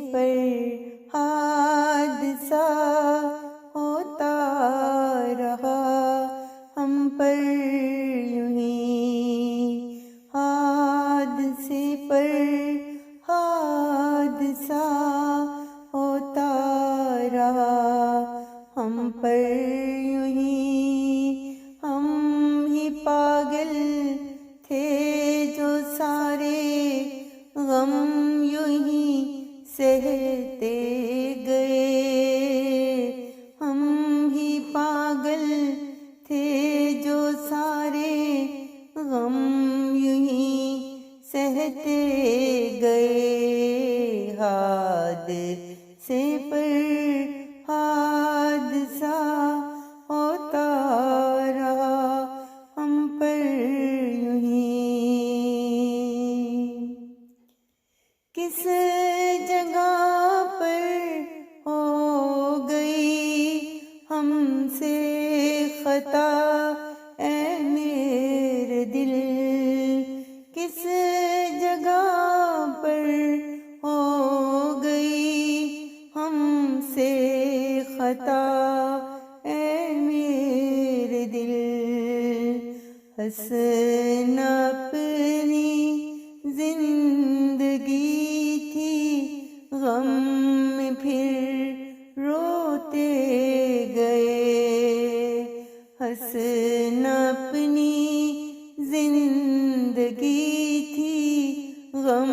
पर हादसा होता रहा हम पर यूं ही, हादसे पर हादसा होता रहा हम पर यूं ही। हम ही पागल थे जो सारे गम यूं ही सहते गए। हम ही पागल थे जो सारे गम यूं ही सहते गए। हादसे पर हादसा होता रहा हम पर यूं ही। किस जगह पर हो गई हमसे खता ऐ मेरे दिल, किस जगह पर हो गई हमसे खता ऐ मेरे दिल। हसन अपनी जिंदगी थी गम में फिर रोते गए। हसन अपनी जिंदगी थी गम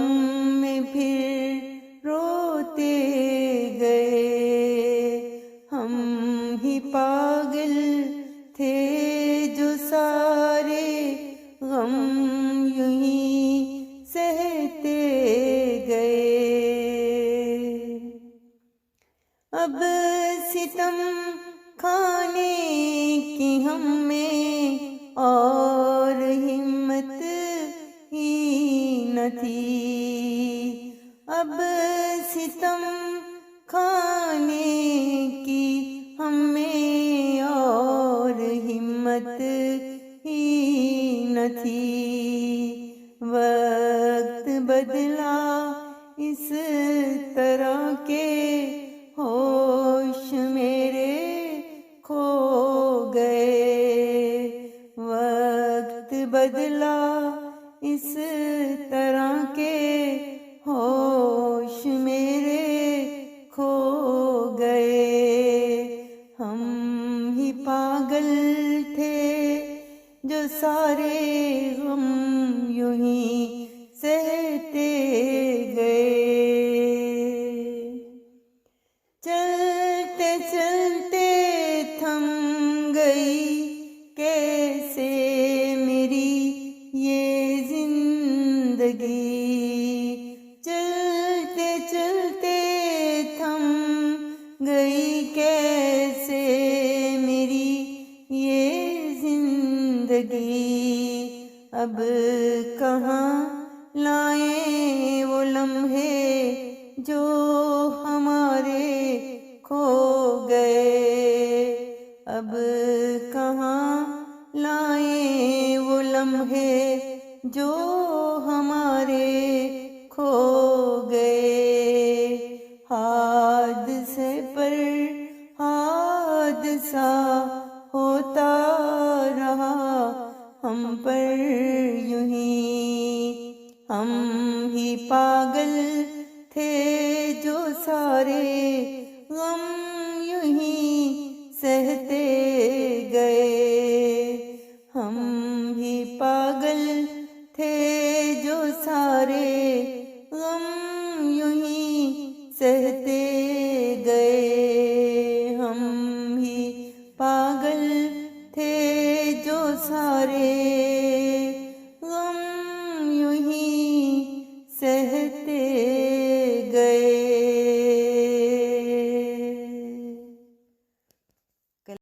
में फिर रोते गए। हम ही पागल थे जो सारे गम यूं ही सहते गए। अब सितम खाने की हम में और हिम्मत ही न थी। अब सितम खाने की हम में और हिम्मत ही न थी। वक्त बदला इस तरह के होश मेरे खो गए। वक्त बदला इस तरह के होश मेरे खो गए। हम ही पागल थे जो सारे गम यूं ही सहते गए। चलते चलते थम गई कैसे मेरी ये जिंदगी। चलते चलते थम गई कैसे मेरी ये जिंदगी। अब कहाँ लाए वो लम्हे जो हमारे खो गए। अब कहाँ लाए वो लम्हे जो हमारे खो गए। हादसे पर हादसा होता रहा हम पर यूं ही। हम ही पागल थे जो सारे